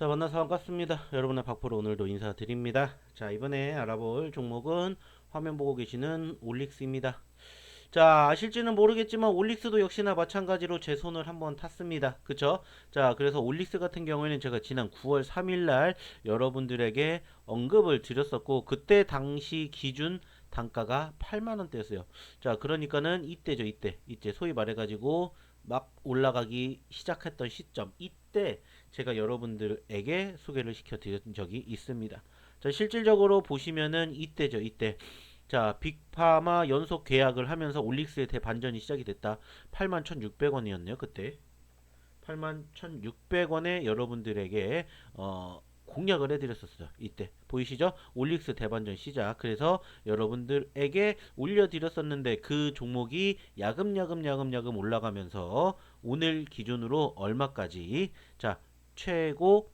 자, 만나서 반갑습니다. 여러분의 박프로 오늘도 인사드립니다. 자, 이번에 알아볼 종목은 화면 보고 계시는 올릭스입니다. 자, 아실지는 모르겠지만 올릭스도 역시나 마찬가지로 제 손을 한번 탔습니다. 그쵸? 자, 그래서 올릭스 같은 경우에는 제가 지난 9월 3일 날 여러분들에게 언급을 드렸었고, 그때 당시 기준 단가가 8만 원대였어요. 자, 그러니까는 이때죠, 이때 소위 말해가지고 막 올라가기 시작했던 시점, 이때 제가 여러분들에게 소개를 시켜드린 적이 있습니다. 자, 실질적으로 보시면은 이때죠, 이때. 자, 빅파마 연속 계약을 하면서 올릭스의 대반전이 시작이 됐다. 81,600원이었네요, 그때. 81,600원에 여러분들에게 공략을 해드렸었어요. 이때 보이시죠? 올릭스 대반전 시작. 그래서 여러분들에게 올려드렸었는데 그 종목이 야금야금 올라가면서 오늘 기준으로 얼마까지? 자, 최고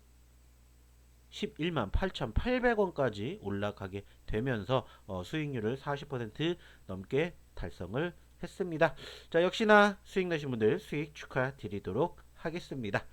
11만 8,800원까지 올라가게 되면서 수익률을 40% 넘게 달성을 했습니다. 자, 역시나 수익 나신 분들 수익 축하드리도록 하겠습니다.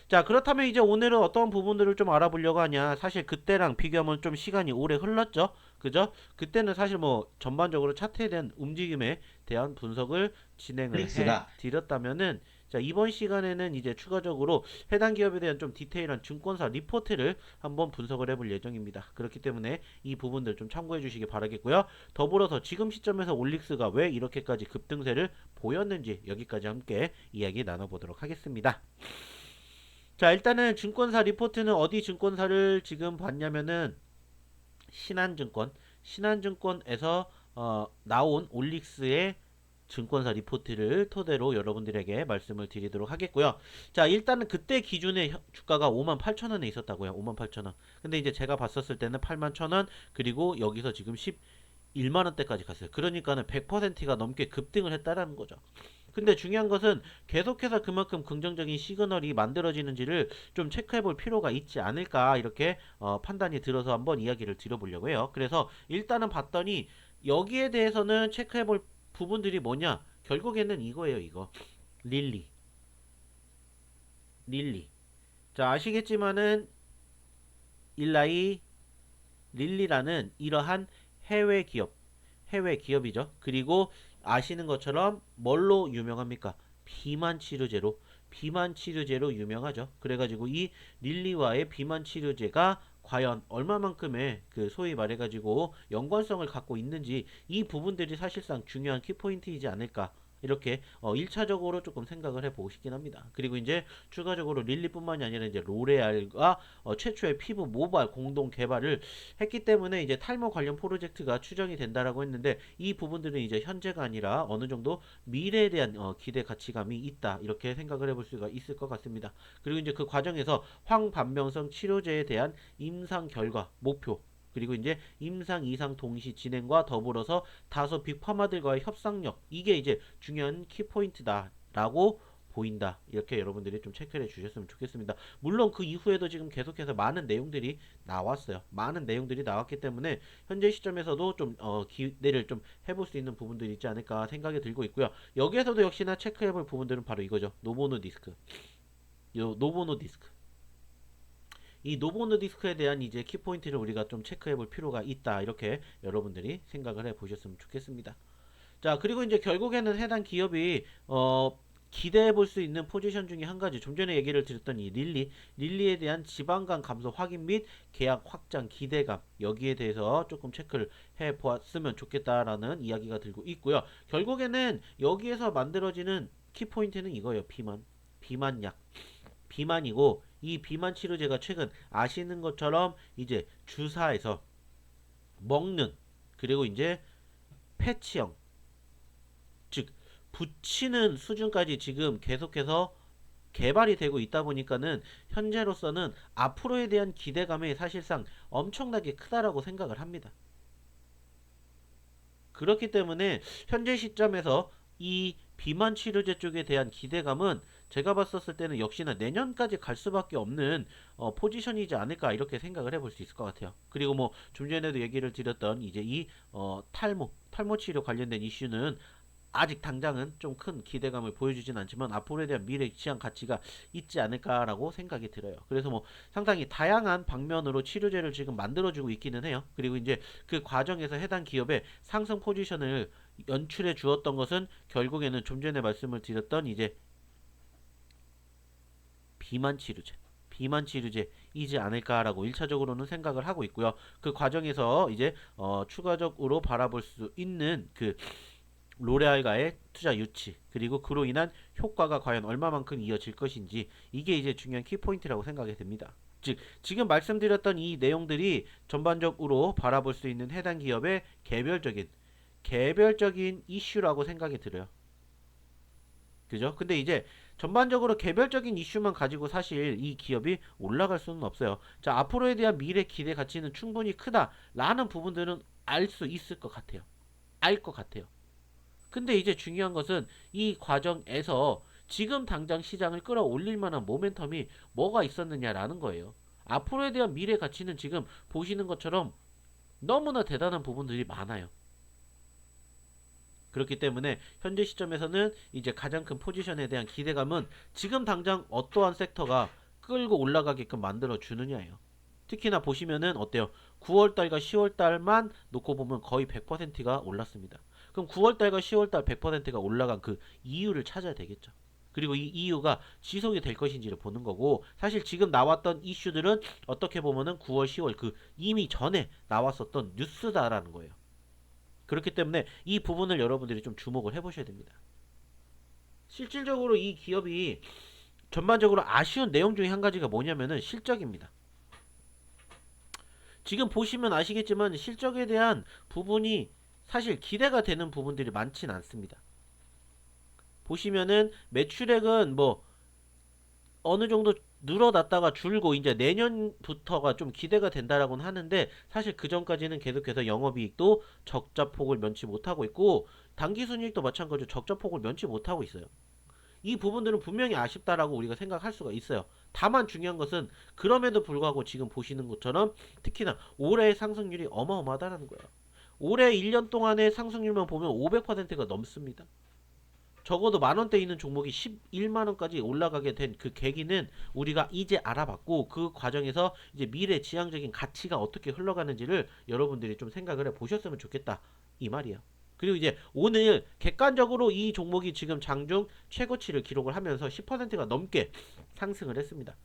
자, 그렇다면 이제 오늘은 어떤 부분들을 좀 알아보려고 하냐. 사실 그때랑 비교하면 좀 시간이 오래 흘렀죠. 그죠? 그때는 사실 뭐 전반적으로 차트에 대한 움직임에 대한 분석을 진행을 해 릭스가 드렸다면은, 자, 이번 시간에는 이제 추가적으로 해당 기업에 대한 좀 디테일한 증권사 리포트를 한번 분석을 해볼 예정입니다. 그렇기 때문에 이 부분들 좀 참고해 주시기 바라겠고요. 더불어서 지금 시점에서 올릭스가 왜 이렇게까지 급등세를 보였는지 여기까지 함께 이야기 나눠보도록 하겠습니다. 자, 일단은 증권사 리포트는 어디 증권사를 지금 봤냐면은 신한증권에서 나온 올릭스의 증권사 리포트를 토대로 여러분들에게 말씀을 드리도록 하겠고요. 자, 일단은 그때 기준에 주가가 58,000원에 있었다고요. 58,000원. 근데 이제 제가 봤었을 때는 81,000원, 그리고 여기서 지금 11만원대까지 갔어요. 그러니까는 100%가 넘게 급등을 했다라는 거죠. 근데 중요한 것은 계속해서 그만큼 긍정적인 시그널이 만들어지는지를 좀 체크해 볼 필요가 있지 않을까, 이렇게 판단이 들어서 한번 이야기를 드려보려고 해요. 그래서 일단은 봤더니 여기에 대해서는 체크해 볼 부분들이 뭐냐, 결국에는 이거예요. 이거 릴리. 릴리. 자, 아시겠지만은 일라이 릴리라는 이러한 해외 기업, 해외 기업이죠. 그리고 아시는 것처럼 뭘로 유명합니까? 비만 치료제로, 비만 치료제로 유명하죠. 그래가지고 이 릴리와의 비만 치료제가 과연 얼마만큼의 그 소위 말해가지고 연관성을 갖고 있는지, 이 부분들이 사실상 중요한 키포인트이지 않을까, 이렇게 1차적으로 조금 생각을 해보고 싶긴 합니다. 그리고 이제 추가적으로 릴리뿐만이 아니라 이제 로레알과 최초의 피부 모발 공동 개발을 했기 때문에 이제 탈모 관련 프로젝트가 추정이 된다라고 했는데, 이 부분들은 이제 현재가 아니라 어느 정도 미래에 대한 기대 가치감이 있다, 이렇게 생각을 해볼 수가 있을 것 같습니다. 그리고 이제 그 과정에서 황반병성 치료제에 대한 임상 결과 목표, 그리고 이제 임상 이상 동시 진행과 더불어서 다소 빅파마들과의 협상력, 이게 이제 중요한 키포인트다라고 보인다, 이렇게 여러분들이 좀 체크를 해 주셨으면 좋겠습니다. 물론 그 이후에도 지금 계속해서 많은 내용들이 나왔어요. 많은 내용들이 나왔기 때문에 현재 시점에서도 좀 기대를 좀 해볼 수 있는 부분들이 있지 않을까 생각이 들고 있고요. 여기에서도 역시나 체크해볼 부분들은 바로 이거죠. 노보노 디스크. 요 노보노 디스크. 이 노보노 디스크에 대한 이제 키포인트를 우리가 좀 체크해 볼 필요가 있다, 이렇게 여러분들이 생각을 해 보셨으면 좋겠습니다. 자, 그리고 이제 결국에는 해당 기업이 기대해 볼 수 있는 포지션 중에 한 가지, 좀 전에 얘기를 드렸던 이 릴리에 대한 지방간 감소 확인 및 계약 확장 기대감, 여기에 대해서 조금 체크를 해 보았으면 좋겠다라는 이야기가 들고 있고요. 결국에는 여기에서 만들어지는 키포인트는 이거예요. 비만약, 비만이고, 이 비만 치료제가 최근 아시는 것처럼 이제 주사에서 먹는, 그리고 이제 패치형, 즉 붙이는 수준까지 지금 계속해서 개발이 되고 있다 보니까는 현재로서는 앞으로에 대한 기대감이 사실상 엄청나게 크다라고 생각을 합니다. 그렇기 때문에 현재 시점에서 이 비만 치료제 쪽에 대한 기대감은 제가 봤었을 때는 역시나 내년까지 갈 수밖에 없는 포지션이지 않을까, 이렇게 생각을 해볼 수 있을 것 같아요. 그리고 뭐 좀 전에도 얘기를 드렸던 이제 이 탈모 치료 관련된 이슈는 아직 당장은 좀 큰 기대감을 보여주진 않지만 앞으로에 대한 미래 지향 가치가 있지 않을까라고 생각이 들어요. 그래서 뭐 상당히 다양한 방면으로 치료제를 지금 만들어주고 있기는 해요. 그리고 이제 그 과정에서 해당 기업의 상승 포지션을 연출해 주었던 것은 결국에는 좀 전에 말씀을 드렸던 이제 비만 치료제. 비만 치료제이지 않을까라고 1차적으로는 생각을 하고 있고요. 그 과정에서 이제 추가적으로 바라볼 수 있는 그 로레알과의 투자 유치 그리고 그로 인한 효과가 과연 얼마만큼 이어질 것인지 이게 이제 중요한 키포인트라고 생각이 됩니다. 즉 지금 말씀드렸던 이 내용들이 전반적으로 바라볼 수 있는 해당 기업의 개별적인 이슈라고 생각이 들어요. 그죠? 근데 이제 전반적으로 개별적인 이슈만 가지고 사실 이 기업이 올라갈 수는 없어요. 자, 앞으로에 대한 미래 기대 가치는 충분히 크다라는 부분들은 알 수 있을 것 같아요. 알 것 같아요. 근데 이제 중요한 것은 이 과정에서 지금 당장 시장을 끌어올릴 만한 모멘텀이 뭐가 있었느냐라는 거예요. 앞으로에 대한 미래 가치는 지금 보시는 것처럼 너무나 대단한 부분들이 많아요. 그렇기 때문에 현재 시점에서는 이제 가장 큰 포지션에 대한 기대감은 지금 당장 어떠한 섹터가 끌고 올라가게끔 만들어 주느냐예요. 특히나 보시면은 어때요? 9월달과 10월달만 놓고 보면 거의 100%가 올랐습니다. 그럼 9월달과 10월달 100%가 올라간 그 이유를 찾아야 되겠죠. 그리고 이 이유가 지속이 될 것인지를 보는 거고 사실 지금 나왔던 이슈들은 어떻게 보면은 9월, 10월 그 이미 전에 나왔었던 뉴스다라는 거예요. 그렇기 때문에 이 부분을 여러분들이 좀 주목을 해보셔야 됩니다. 실질적으로 이 기업이 전반적으로 아쉬운 내용 중에 한 가지가 뭐냐면은 실적입니다. 지금 보시면 아시겠지만 실적에 대한 부분이 사실 기대가 되는 부분들이 많진 않습니다. 보시면은 매출액은 뭐 어느 정도 늘어났다가 줄고 이제 내년부터가 좀 기대가 된다라고는 하는데 사실 그 전까지는 계속해서 영업이익도 적자폭을 면치 못하고 있고 당기순이익도 마찬가지로 적자폭을 면치 못하고 있어요. 이 부분들은 분명히 아쉽다라고 우리가 생각할 수가 있어요. 다만 중요한 것은 그럼에도 불구하고 지금 보시는 것처럼 특히나 올해의 상승률이 어마어마하다는 거예요. 올해 1년 동안의 상승률만 보면 500%가 넘습니다. 적어도 만원대 있는 종목이 11만원까지 올라가게 된 그 계기는 우리가 이제 알아봤고 그 과정에서 이제 미래 지향적인 가치가 어떻게 흘러가는지를 여러분들이 좀 생각을 해 보셨으면 좋겠다 이 말이에요. 그리고 이제 오늘 객관적으로 이 종목이 지금 장중 최고치를 기록을 하면서 10%가 넘게 상승을 했습니다.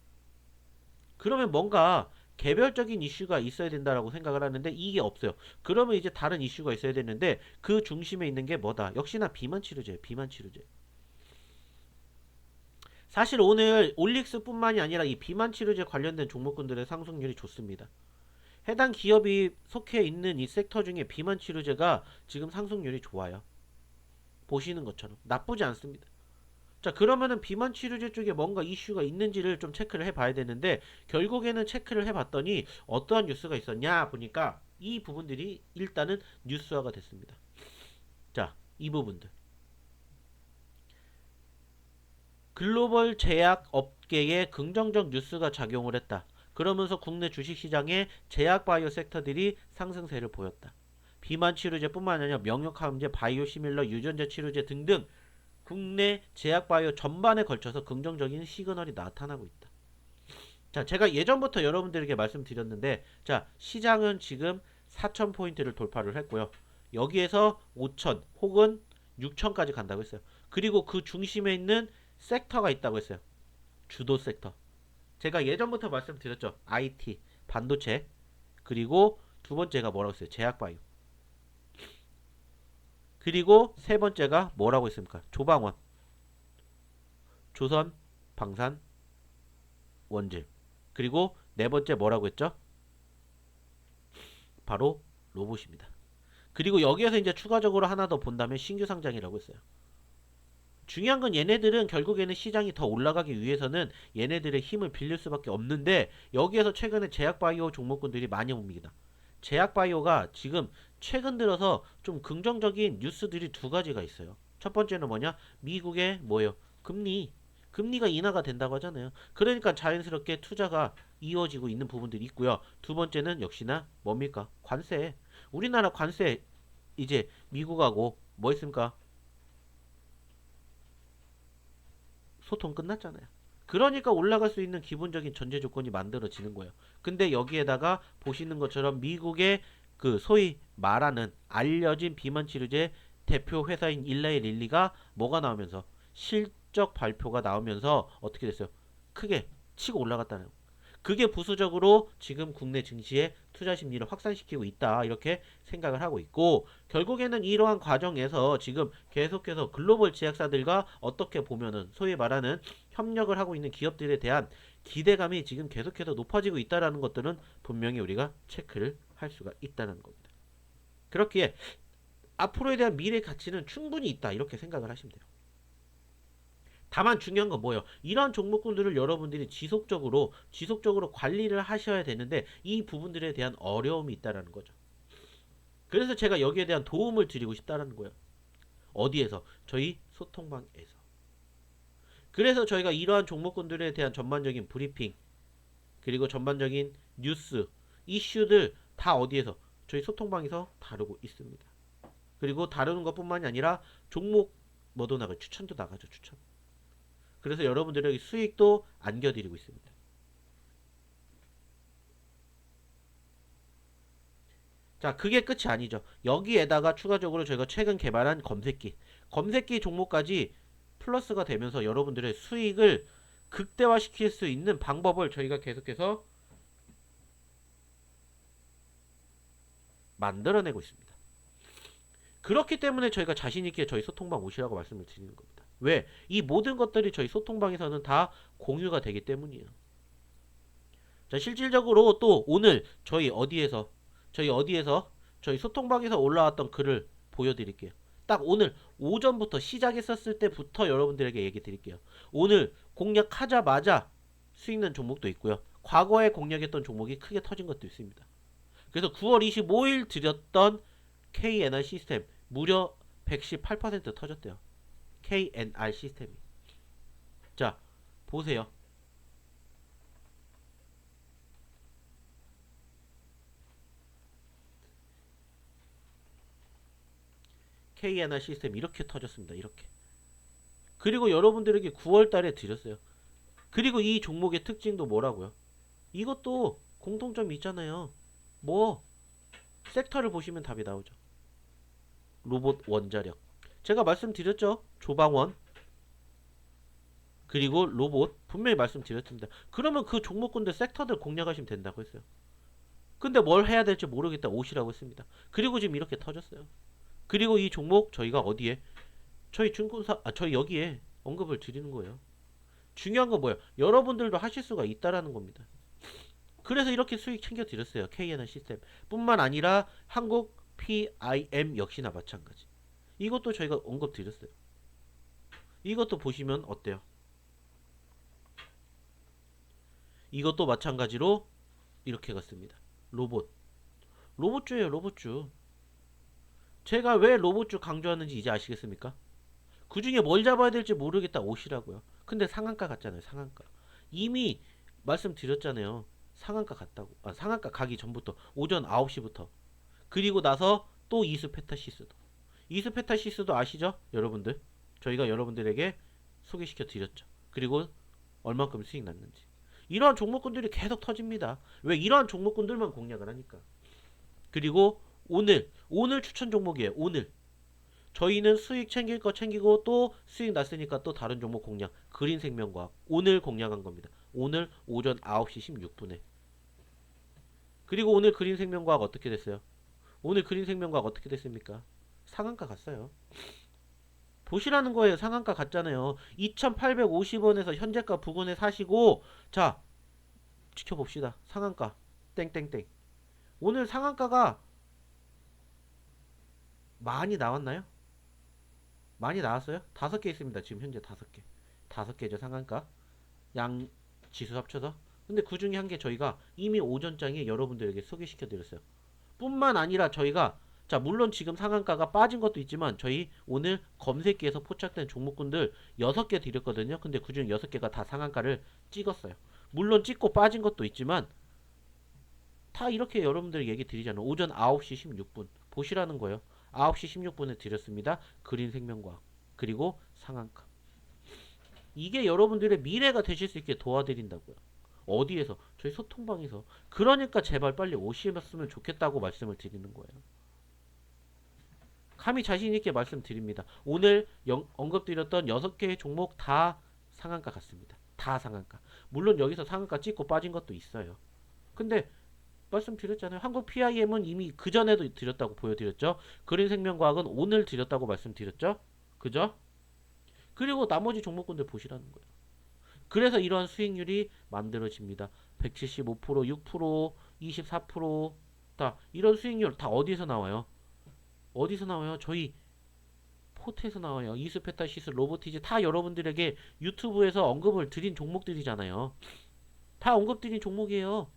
그러면 뭔가 개별적인 이슈가 있어야 된다라고 생각을 하는데 이게 없어요. 그러면 이제 다른 이슈가 있어야 되는데 그 중심에 있는 게 뭐다? 역시나 비만 치료제, 비만 치료제. 사실 오늘 올릭스뿐만이 아니라 이 비만 치료제 관련된 종목군들의 상승률이 좋습니다. 해당 기업이 속해 있는 이 섹터 중에 비만 치료제가 지금 상승률이 좋아요. 보시는 것처럼 나쁘지 않습니다. 자, 그러면은 비만 치료제 쪽에 뭔가 이슈가 있는지를 좀 체크를 해봐야 되는데 결국에는 체크를 해봤더니 어떠한 뉴스가 있었냐 보니까 이 부분들이 일단은 뉴스화가 됐습니다. 자, 이 부분들. 글로벌 제약 업계에 긍정적 뉴스가 작용을 했다. 그러면서 국내 주식시장의 제약바이오 섹터들이 상승세를 보였다. 비만 치료제뿐만 아니라 명역항암제, 바이오시밀러, 유전자 치료제 등등 국내 제약바이오 전반에 걸쳐서 긍정적인 시그널이 나타나고 있다. 자, 제가 예전부터 여러분들에게 말씀드렸는데 자, 시장은 지금 4,000포인트를 돌파를 했고요. 여기에서 5,000 혹은 6,000까지 간다고 했어요. 그리고 그 중심에 있는 섹터가 있다고 했어요. 주도 섹터. 제가 예전부터 말씀드렸죠. IT, 반도체, 그리고 두 번째가 뭐라고 했어요? 제약바이오. 그리고 세 번째가 뭐라고 했습니까? 조방원, 조선, 방산, 원질. 그리고 네 번째 뭐라고 했죠? 바로 로봇입니다. 그리고 여기에서 이제 추가적으로 하나 더 본다면 신규 상장이라고 했어요. 중요한 건 얘네들은 결국에는 시장이 더 올라가기 위해서는 얘네들의 힘을 빌릴 수밖에 없는데 여기에서 최근에 제약바이오 종목군들이 많이 옵니다. 제약바이오가 지금 최근 들어서 좀 긍정적인 뉴스들이 두 가지가 있어요. 첫 번째는 뭐냐? 미국의 뭐예요? 금리가 인하가 된다고 하잖아요. 그러니까 자연스럽게 투자가 이어지고 있는 부분들이 있고요. 두 번째는 역시나 뭡니까? 관세. 우리나라 관세 이제 미국하고 뭐 있습니까? 소통 끝났잖아요. 그러니까 올라갈 수 있는 기본적인 전제 조건이 만들어지는 거예요. 근데 여기에다가 보시는 것처럼 미국의 그 소위 말하는 알려진 비만 치료제 대표 회사인 일라이 릴리가 뭐가 나오면서 실적 발표가 나오면서 어떻게 됐어요? 크게 치고 올라갔다는 거예요. 그게 부수적으로 지금 국내 증시의 투자 심리를 확산시키고 있다. 이렇게 생각을 하고 있고, 결국에는 이러한 과정에서 지금 계속해서 글로벌 제약사들과 어떻게 보면은 소위 말하는 협력을 하고 있는 기업들에 대한 기대감이 지금 계속해서 높아지고 있다는 것들은 분명히 우리가 체크를 할 수가 있다는 겁니다. 그렇기에 앞으로에 대한 미래 가치는 충분히 있다. 이렇게 생각을 하시면 돼요. 다만 중요한 건 뭐예요? 이러한 종목군들을 여러분들이 지속적으로 관리를 하셔야 되는데 이 부분들에 대한 어려움이 있다라는 거죠. 그래서 제가 여기에 대한 도움을 드리고 싶다라는 거예요. 어디에서? 저희 소통방에서. 그래서 저희가 이러한 종목군들에 대한 전반적인 브리핑, 그리고 전반적인 뉴스, 이슈들 다 어디에서? 저희 소통방에서 다루고 있습니다. 그리고 다루는 것뿐만이 아니라 종목 뭐도 나가요? 추천도 나가죠. 추천. 그래서 여러분들에게 수익도 안겨드리고 있습니다. 자, 그게 끝이 아니죠. 여기에다가 추가적으로 저희가 최근 개발한 검색기 종목까지 플러스가 되면서 여러분들의 수익을 극대화시킬 수 있는 방법을 저희가 계속해서 만들어내고 있습니다. 그렇기 때문에 저희가 자신있게 저희 소통방 오시라고 말씀을 드리는 겁니다. 왜? 이 모든 것들이 저희 소통방에서는 다 공유가 되기 때문이에요. 자, 실질적으로 또 오늘 저희 소통방에서 올라왔던 글을 보여드릴게요. 딱 오늘 오전부터 시작했었을 때부터 여러분들에게 얘기 드릴게요. 오늘 공략하자마자 수익 난 종목도 있고요. 과거에 공략했던 종목이 크게 터진 것도 있습니다. 그래서 9월 25일 드렸던 KNR 시스템 무려 118% 터졌대요. KNR 시스템이. 자, 보세요. KNR 시스템 이렇게 터졌습니다. 이렇게. 그리고 여러분들에게 9월 달에 드렸어요. 그리고 이 종목의 특징도 뭐라고요? 이것도 공통점이 있잖아요. 뭐 섹터를 보시면 답이 나오죠. 로봇 원자력. 제가 말씀드렸죠. 조방원. 그리고 로봇 분명히 말씀드렸습니다. 그러면 그 종목군들 섹터들 공략하시면 된다고 했어요. 근데 뭘 해야 될지 모르겠다 오시라고 했습니다. 그리고 지금 이렇게 터졌어요. 그리고 이 종목 저희가 어디에? 저희 여기에 언급을 드리는 거예요. 중요한 건 뭐예요? 여러분들도 하실 수가 있다라는 겁니다. 그래서 이렇게 수익 챙겨드렸어요. KNR 시스템 뿐만 아니라 한국 PIM 역시나 마찬가지. 이것도 저희가 언급 드렸어요. 이것도 보시면 어때요? 이것도 마찬가지로 이렇게 갔습니다. 로봇주예요. 로봇주. 제가 왜 로봇주 강조하는지 이제 아시겠습니까? 그 중에 뭘 잡아야 될지 모르겠다 오시라고요. 근데 상한가 갔잖아요. 상한가. 이미 말씀드렸잖아요. 상한가 갔다고. 상한가 가기 전부터 오전 9시부터. 그리고 나서 또 이스페타시스도. 이스페타시스도 아시죠? 여러분들. 저희가 여러분들에게 소개시켜 드렸죠. 그리고 얼만큼 수익 났는지. 이러한 종목군들이 계속 터집니다. 왜? 이러한 종목군들만 공략을 하니까. 그리고 오늘 추천 종목이에요. 오늘. 저희는 수익 챙길 거 챙기고 또 수익 났으니까 또 다른 종목 공략. 그린생명과학. 오늘 공략한 겁니다. 오늘 오전 9시 16분에. 그리고 오늘 그린생명과학 어떻게 됐어요? 오늘 그린생명과학 어떻게 됐습니까? 상한가 갔어요. 보시라는 거예요. 상한가 갔잖아요. 2850원에서 현재가 부근에 사시고 자 지켜봅시다. 상한가 땡땡땡. 오늘 상한가가 많이 나왔나요? 많이 나왔어요? 5개 있습니다. 지금 현재 5개. 5개죠 상한가. 양 지수 합쳐서. 근데 그 중에 한 개 저희가 이미 오전장에 여러분들에게 소개시켜 드렸어요. 뿐만 아니라 저희가 자 물론 지금 상한가가 빠진 것도 있지만 저희 오늘 검색기에서 포착된 종목군들 6개 드렸거든요. 근데 그중 6개가 다 상한가를 찍었어요. 물론 찍고 빠진 것도 있지만 다 이렇게 여러분들 얘기 드리잖아요. 오전 9시 16분 보시라는 거예요. 9시 16분에 드렸습니다. 그린생명과학 그리고 상한가. 이게 여러분들의 미래가 되실 수 있게 도와드린다고요. 어디에서? 저희 소통방에서. 그러니까 제발 빨리 오시면 좋겠다고 말씀을 드리는 거예요. 감히 자신 있게 말씀드립니다. 오늘 언급드렸던 6개의 종목 다 상한가 같습니다. 다 상한가. 물론 여기서 상한가 찍고 빠진 것도 있어요. 근데 말씀드렸잖아요. 한국 PIM은 이미 그 전에도 드렸다고 보여드렸죠. 그린생명과학은 오늘 드렸다고 말씀드렸죠. 그죠? 그리고 나머지 종목군들 보시라는 거예요. 그래서 이러한 수익률이 만들어집니다. 175%, 6%, 24%다 이런 수익률 다 어디에서 나와요? 어디서 나와요? 저희 포트에서 나와요. 이스페타시스, 로보티즈 다 여러분들에게 유튜브에서 언급을 드린 종목들이잖아요. 다 언급드린 종목이에요.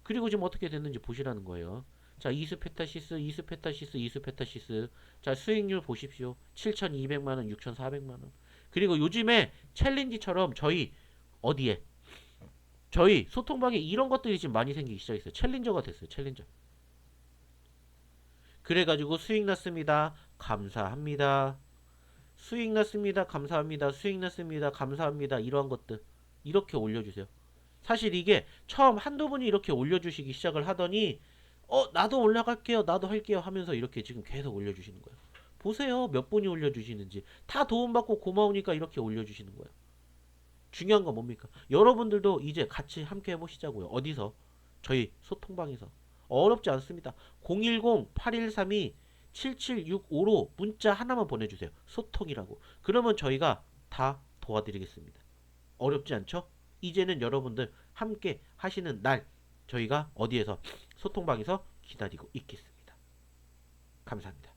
그리고 지금 어떻게 됐는지 보시라는 거예요. 자, 이스페타시스, 이스페타시스, 이스페타시스. 자, 수익률 보십시오. 7,200만원, 6,400만원. 그리고 요즘에 챌린지처럼 저희 어디에? 저희 소통방에 이런 것들이 지금 많이 생기기 시작했어요. 챌린저가 됐어요. 챌린저. 그래가지고 수익 났습니다. 감사합니다. 수익 났습니다. 감사합니다. 수익 났습니다. 감사합니다. 이러한 것들 이렇게 올려주세요. 사실 이게 처음 한두 분이 이렇게 올려주시기 시작을 하더니 나도 올라갈게요. 나도 할게요 하면서 이렇게 지금 계속 올려주시는 거예요. 보세요. 몇 분이 올려주시는지. 다 도움받고 고마우니까 이렇게 올려주시는 거예요. 중요한 건 뭡니까? 여러분들도 이제 같이 함께 해보시자고요. 어디서? 저희 소통방에서. 어렵지 않습니다. 010-8132-7765로 문자 하나만 보내주세요. 소통이라고. 그러면 저희가 다 도와드리겠습니다. 어렵지 않죠? 이제는 여러분들 함께 하시는 날 저희가 어디에서 소통방에서 기다리고 있겠습니다. 감사합니다.